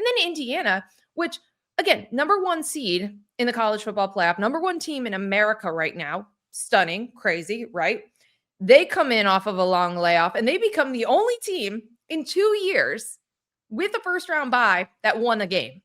And then Indiana, which, again, number 1 seed in the college football playoff, number 1 team in America right now. Stunning, crazy, right? They come in off of a long layoff, and they become the only team in 2 years with a first-round bye that won a game,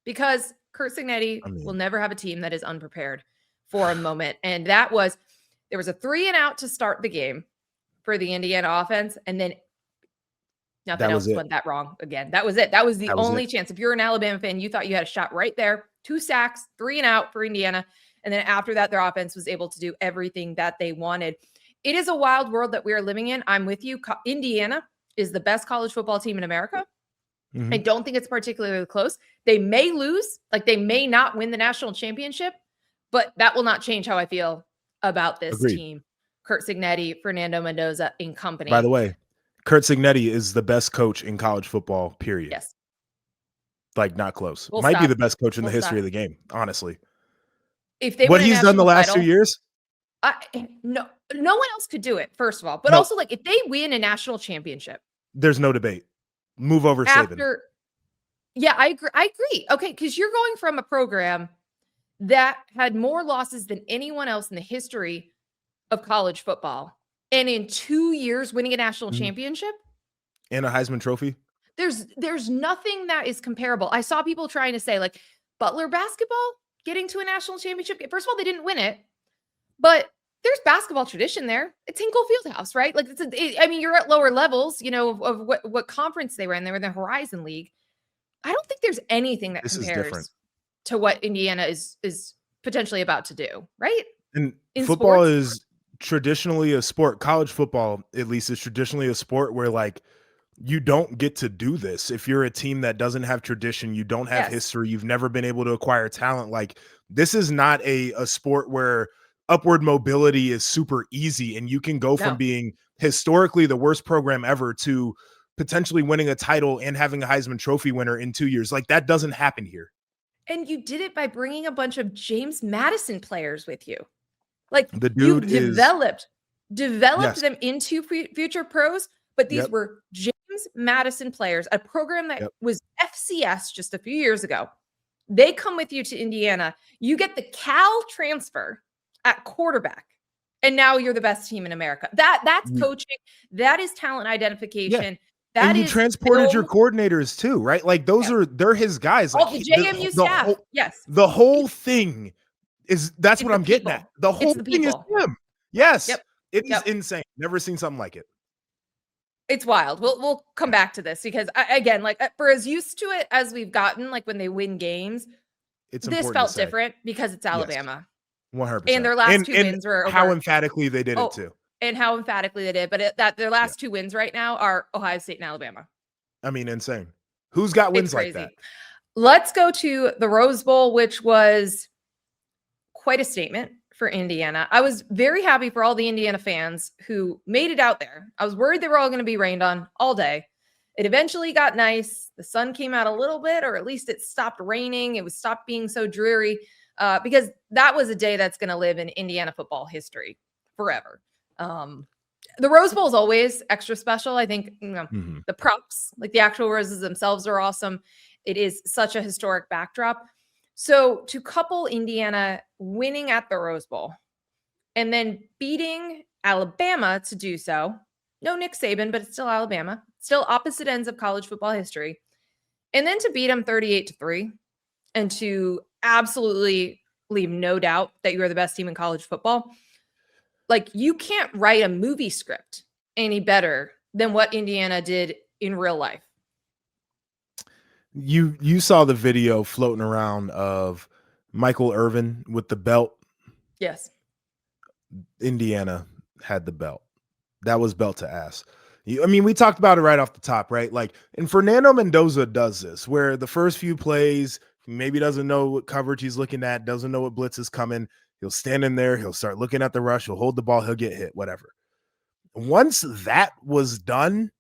because Curt Cignetti will never have a team that is unprepared for a moment. And there was a 3-and-out to start the game for the Indiana offense, and then nothing else went that wrong again. That was it. That was the only chance. If you're an Alabama fan, you thought you had a shot right there. 2 sacks, 3-and-out for Indiana. And then after that, their offense was able to do everything that they wanted. It is a wild world that we are living in. I'm with you. Indiana is the best college football team in America. Mm-hmm. I don't think it's particularly close. They may lose, like they may not win the national championship, but that will not change how I feel about this team. Curt Cignetti, Fernando Mendoza, and company. By the way, Curt Cignetti is the best coach in college football, period. Yes. Like, not close. Might be the best coach in the history of the game, honestly. If they what he's done the last 2 years? No one else could do it, first of all. But also, like, if they win a national championship. There's no debate. Move over Saban. Yeah, I agree. Okay, because you're going from a program that had more losses than anyone else in the history of college football, and in 2 years winning a national championship and a Heisman Trophy. There's nothing that is comparable. I saw people trying to say, like, Butler basketball getting to a national championship. First of all, they didn't win it, but there's basketball tradition there. It's Hinkle Fieldhouse, right? Like, you're at lower levels, of what conference they were in. They were in the Horizon League. I don't think there's anything that compares to what Indiana is potentially about to do, right? And football is traditionally a sport. College football, at least, is traditionally a sport where, like, you don't get to do this. If you're a team that doesn't have tradition, you don't have history, you've never been able to acquire talent. Like, this is not a sport where upward mobility is super easy and you can go from being historically the worst program ever to potentially winning a title and having a Heisman Trophy winner in 2 years. Like, that doesn't happen here. And you did it by bringing a bunch of James Madison players with you. Like, the dude developed them into future pros, but these were James Madison players, a program that was FCS just a few years ago. They come with you to Indiana. You get the Cal transfer at quarterback, and now you're the best team in America. That's coaching. That is talent identification. Yeah. And you transported your coordinators too, right? Like, they're his guys. Like, the JMU staff. The whole thing that's what I'm getting at. The whole thing is him. Yes. Yep. It is insane. Never seen something like it. It's wild. We'll come back to this because again, like, for as used to it as we've gotten, like when they win games, this felt different because it's Alabama. 100%. And their last two wins were over. How emphatically they did it too. And how emphatically they did, but their last 2 wins right now are Ohio State and Alabama. I mean, insane. Who's got wins like that? Let's go to the Rose Bowl, which was quite a statement for Indiana. I was very happy for all the Indiana fans who made it out there. I was worried they were all going to be rained on all day. It eventually got nice. The sun came out a little bit, or at least it stopped raining. It stopped being so dreary because that was a day that's going to live in Indiana football history forever. The Rose Bowl is always extra special. I think the props, like the actual roses themselves, are awesome. It is such a historic backdrop. So to couple Indiana winning at the Rose Bowl and then beating Alabama to do so, no Nick Saban, but it's still Alabama, still opposite ends of college football history, and then to beat them 38-3 and to absolutely leave no doubt that you are the best team in college football. Like, you can't write a movie script any better than what Indiana did in real life. You saw the video floating around of Michael Irvin with the belt. Yes. Indiana had the belt. That was belt to ass. I mean, we talked about it right off the top, right? Like, and Fernando Mendoza does this, where the first few plays, maybe doesn't know what coverage he's looking at, doesn't know what blitz is coming. He'll stand in there. He'll start looking at the rush. He'll hold the ball. He'll get hit, whatever. Once that was done,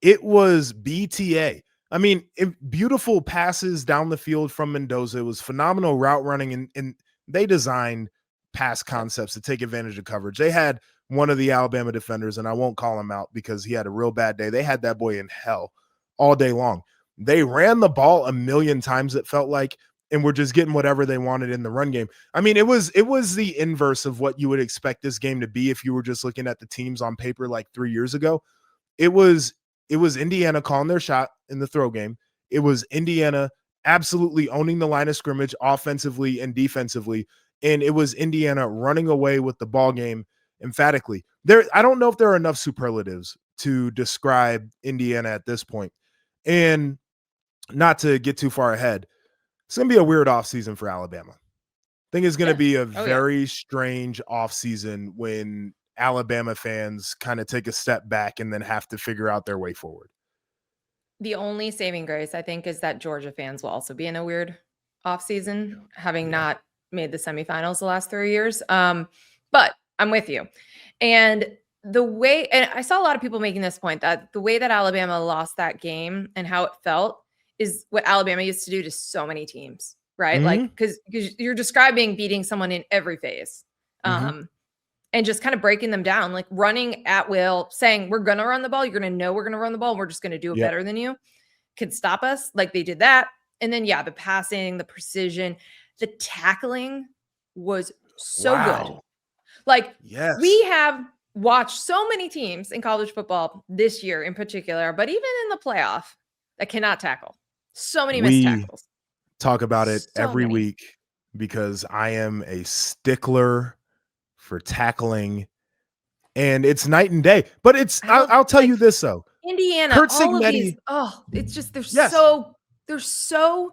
it was BTA. I mean, beautiful passes down the field from Mendoza. It was phenomenal route running, and they designed pass concepts to take advantage of coverage. They had one of the Alabama defenders, and I won't call him out because he had a real bad day. They had that boy in hell all day long. They ran the ball a million times, it felt like, and were just getting whatever they wanted in the run game. I mean, it was the inverse of what you would expect this game to be if you were just looking at the teams on paper like 3 years ago. It was Indiana calling their shot in the throw game. It was Indiana absolutely owning the line of scrimmage offensively and defensively, and it was Indiana running away with the ball game emphatically. I don't know if there are enough superlatives to describe Indiana at this point. And not to get too far ahead, it's going to be a weird offseason for Alabama. I think it's going to be a very strange offseason when Alabama fans kind of take a step back and then have to figure out their way forward. The only saving grace, I think, is that Georgia fans will also be in a weird offseason, having not made the semifinals the last 3 years. But I'm with you. And I saw a lot of people making this point that the way that Alabama lost that game and how it felt is what Alabama used to do to so many teams, right? Like, because you're describing beating someone in every phase. And just kind of breaking them down, like running at will, saying, we're going to run the ball. You're going to know we're going to run the ball. We're just going to do it better than you. Could stop us. Like they did that. And then, the passing, the precision, the tackling was so good. Like, we have watched so many teams in college football this year in particular, but even in the playoff that cannot tackle. So many missed tackles. Talk about it every week because I am a stickler for tackling, and it's night and day. But I'll tell you this though, Indiana, Kurt Signetti, it's just they're so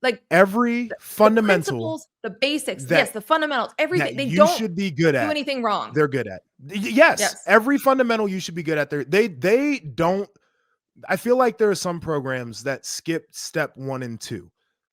like every fundamental, the basics, the fundamentals, everything they should be good at. Do anything wrong? They're good at. Yes, every fundamental you should be good at. They don't. I feel like there are some programs that skip step 1 and 2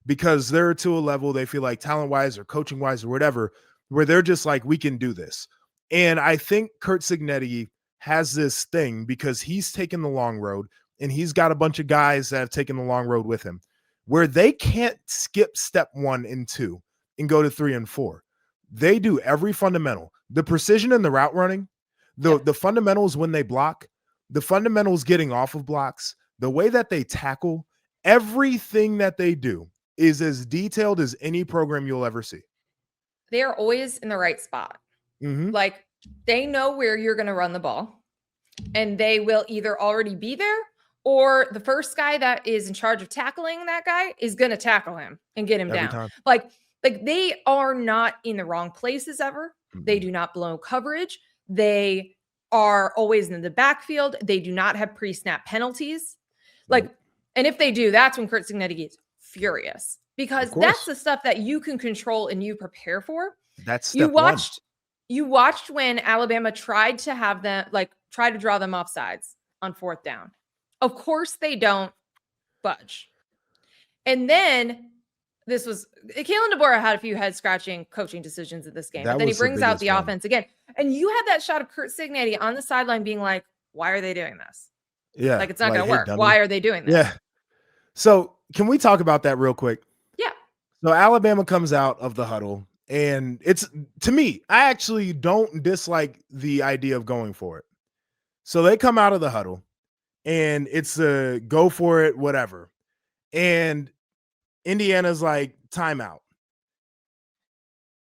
because they're to a level they feel like talent wise or coaching wise or whatever, where they're just like, we can do this. And I think Kurt Signetti has this thing because he's taken the long road and he's got a bunch of guys that have taken the long road with him where they can't skip step 1 and 2 and go to 3 and 4. They do every fundamental, the precision in the route running, the fundamentals when they block, the fundamentals getting off of blocks, the way that they tackle, everything that they do is as detailed as any program you'll ever see. They are always in the right spot. Like they know where you're going to run the ball and they will either already be there or the first guy that is in charge of tackling that guy is going to tackle him and get him every down. Time. Like they are not in the wrong places ever. They do not blow coverage. They are always in the backfield. They do not have pre-snap penalties. Like, and if they do, that's when Kurt Signetti gets furious because that's the stuff that you can control and you prepare for. That's step you watched when Alabama tried to have them try to draw them off sides on 4th down. Of course they don't budge. And then Kalen DeBoer had a few head scratching coaching decisions at this game. But then he brings out the offense again. And you had that shot of Kurt Signetti on the sideline being like, why are they doing this? Yeah. Like, it's not going to work. Why are they doing this? Yeah. So can we talk about that real quick? Yeah. So Alabama comes out of the huddle and to me, I actually don't dislike the idea of going for it. So they come out of the huddle and it's a go for it, whatever. And Indiana's like, timeout.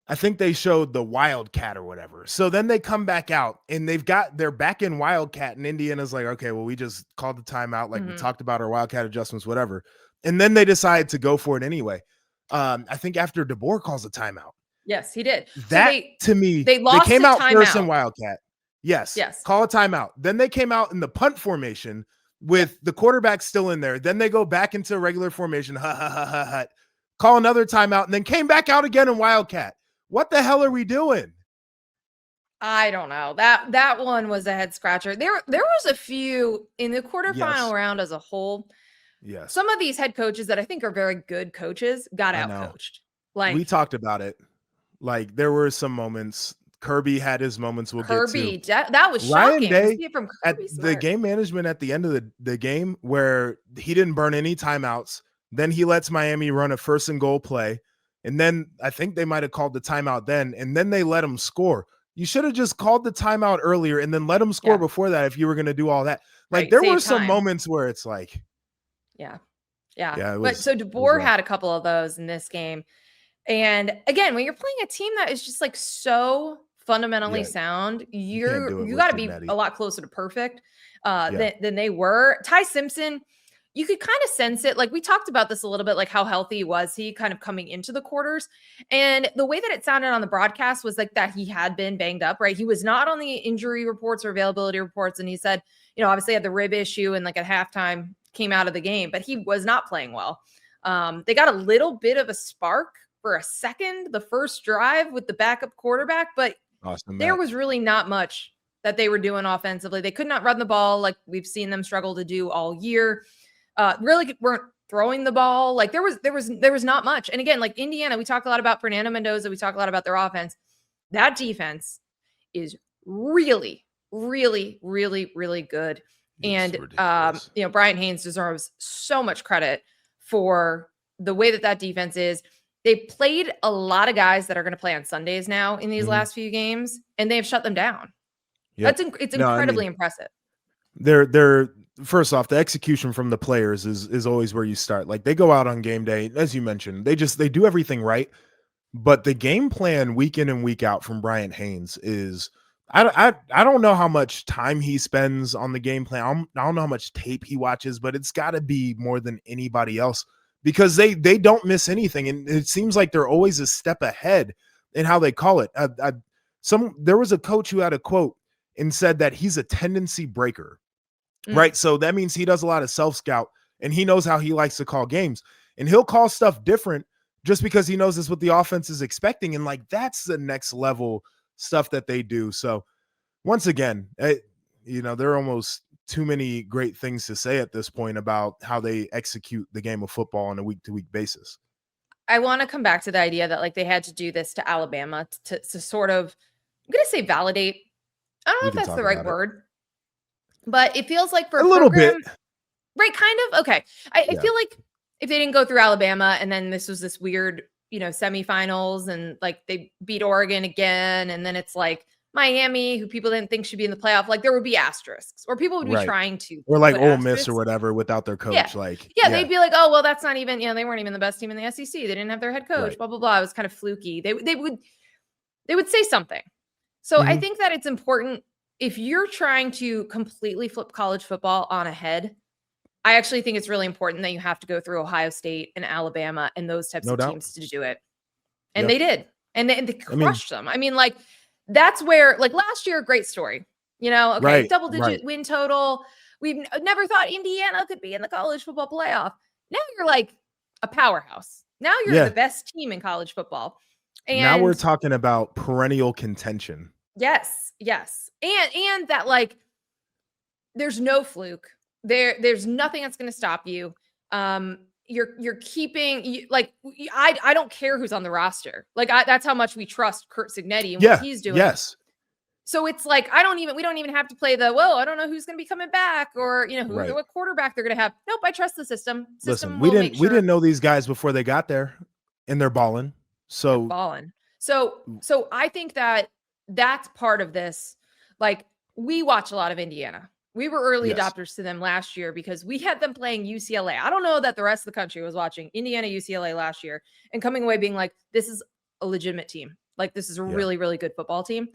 I think they showed the Wildcat or whatever. So then they come back out and they're back in Wildcat and Indiana's like, okay, well, we just called the timeout. Like we talked about our Wildcat adjustments, whatever. And then they decide to go for it anyway. I think after DeBoer calls a timeout. Yes, he did. To me, they came out first in Wildcat. Yes. Call a timeout. Then they came out in the punt formation with the quarterback still in there. Then they go back into regular formation. Call another timeout and then came back out again in Wildcat. What the hell are we doing? I don't know. That one was a head scratcher. There was a few in the quarterfinal round as a whole. Yes. Some of these head coaches that I think are very good coaches got out-coached. Like we talked about it. Like there were some moments. Kirby had his moments. We'll get to. That was shocking. Ryan Day at the game management at the end of the game where he didn't burn any timeouts. Then he lets Miami run a 1st and goal play. And then I think they might have called the timeout then. And then they let him score. You should have just called the timeout earlier and then let him score before that if you were going to do all that. Like there were some moments where it's like. Yeah. Yeah. Yeah, But so it was DeBoer rough. had a couple of those in this game. And again, when you're playing a team that is just like so fundamentally Yeah, sound, you can't do it you with got to be a Cincinnati. lot closer to perfect Yeah. than they were. Ty Simpson, you could kind of sense it. Like we talked about this a little bit, like how healthy was he kind of coming into the quarters. And the way that it sounded on the broadcast was like that he had been banged up, right? He was not on the injury reports or availability reports. And he said, obviously had the rib issue and like at halftime came out of the game, but he was not playing well. They got a little bit of a spark for a second, the first drive with the backup quarterback, but Austin there Mack. was really not much that they were doing offensively. They could not run the ball like we've seen them struggle to do all year. Really weren't throwing the ball. Like there was not much. And again, like Indiana, we talk a lot about Fernando Mendoza. We talk a lot about their offense. That defense is really, really, really, really good. It's And ridiculous. Brian Haynes deserves so much credit for the way that defense is. They've played a lot of guys that are going to play on Sundays now in these last few games, and they've shut them down. Yep. It's No, I incredibly mean, impressive. they're first off, the execution from the players is always where you start. Like they go out on game day, as you mentioned, they do everything right. But the game plan week in and week out from Brian Haynes is I don't know how much time he spends on the game plan. I don't know how much tape he watches, but it's got to be more than anybody else because they don't miss anything, and it seems like they're always a step ahead in how they call it. There was a coach who had a quote and said that he's a tendency breaker, right? So that means he does a lot of self scout and he knows how he likes to call games, and he'll call stuff different just because he knows it's what the offense is expecting. And like, that's the next level stuff that they do. So once again, there are almost too many great things to say at this point about how they execute the game of football on a week to week basis. I want to come back to the idea that like they had to do this to Alabama to sort of, I'm going to say validate. I don't know if that's the right word, but it feels like for a little program, bit, right? Kind of. Okay. I feel like if they didn't go through Alabama and then this was this weird, semifinals and like they beat Oregon again. And then it's like Miami, who people didn't think should be in the playoff. Like there would be asterisks or people would be trying to, or like Ole Miss asterisks or whatever without their coach. They'd be like, oh, well, that's not even, they weren't even the best team in the SEC. They didn't have their head coach, blah, blah, blah. It was kind of fluky. They would say something. So I think that it's important if you're trying to completely flip college football on a head. I actually think it's really important that you have to go through Ohio State and Alabama and those types of teams to do it. And they did. And they crushed them. I mean, like, that's where, like, last year, great story. Double-digit win total. We've never thought Indiana could be in the college football playoff. Now you're like a powerhouse. Now you're the best team in college football. And now we're talking about perennial contention. Yes. And that, like, there's no fluke. There's nothing that's going to stop you. You're keeping I don't care who's on the roster. Like that's how much we trust Curt Cignetti and what he's doing. Yes. So it's like we don't even have to play I don't know who's going to be coming back or what quarterback they're going to have. Nope, I trust the system. Listen, we didn't know these guys before they got there, and they're balling. So I think that's part of this. Like we watch a lot of Indiana. We were early adopters to them last year because we had them playing UCLA. I don't know that the rest of the country was watching Indiana, UCLA last year and coming away being like, this is a legitimate team. Like this is a really, really good football team.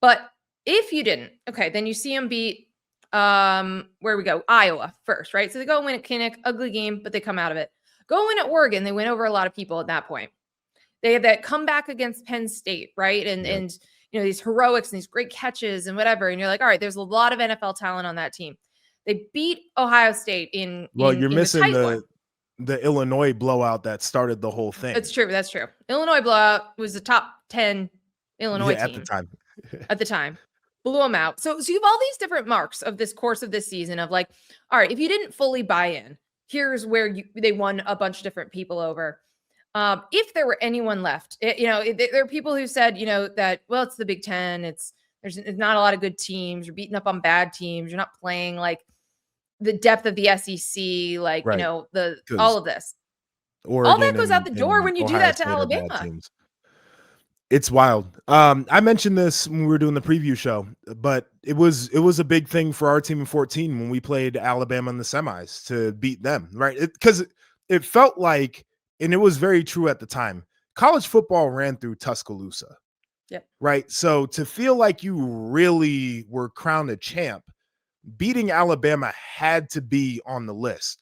But if you didn't, okay, then you see them beat where we go, Iowa first, right? So they go win at Kinnick, ugly game, but they come out of it. Go win at Oregon. They win over a lot of people at that point. They had that comeback against Penn State, right? And these heroics and these great catches and whatever. And you're like, all right, there's a lot of NFL talent on that team. They beat Ohio State you're missing the Illinois blowout that started the whole thing. That's true. Illinois blowout was the top 10 Illinois team at the time. Blew them out. So you have all these different marks of this course of this season of like, all right, if you didn't fully buy in, here's where they won a bunch of different people over. If there were anyone left, there are people who said, that, well, it's the Big Ten. There's not a lot of good teams. You're beating up on bad teams. You're not playing like the depth of the SEC, like, all of this. Oregon all that goes out the door when you Ohio do that to Alabama. It's wild. I mentioned this when we were doing the preview show, but it was a big thing for our team in 14 when we played Alabama in the semis to beat them, right? Because it felt like, and it was very true at the time, college football ran through Tuscaloosa, Yep. right? So to feel like you really were crowned a champ, beating Alabama had to be on the list.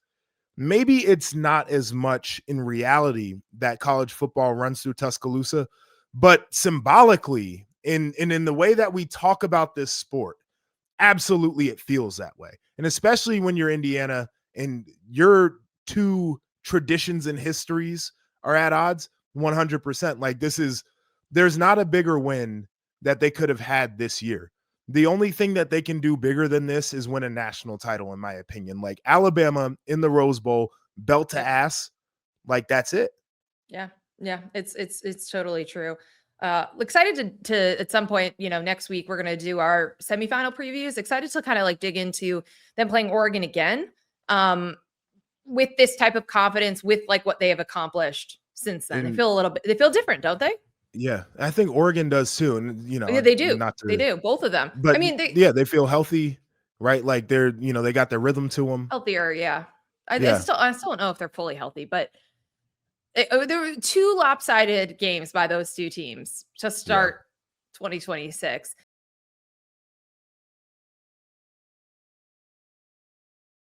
Maybe it's not as much in reality that college football runs through Tuscaloosa, but symbolically, in the way that we talk about this sport, absolutely it feels that way. And especially when you're Indiana and your two traditions and histories are at odds, 100%. Like there's not a bigger win that they could have had this year. The only thing that they can do bigger than this is win a national title, in my opinion. Like Alabama in the Rose Bowl, belt to Yep. ass, like that's it. Yeah. Yeah. It's totally true. Excited to at some point, next week we're gonna do our semifinal previews. Excited to kind of like dig into them playing Oregon again. With this type of confidence, with like what they have accomplished since then. And They feel different, don't they? yeah, I think Oregon does too. And Yeah, they do. not They to, do. Both of them. I but mean, they yeah, they feel healthy, right? Like they got their rhythm to them. healthier, yeah. Yeah. I still don't know if they're fully healthy, but there were two lopsided games by those two teams to Yeah. start 2026.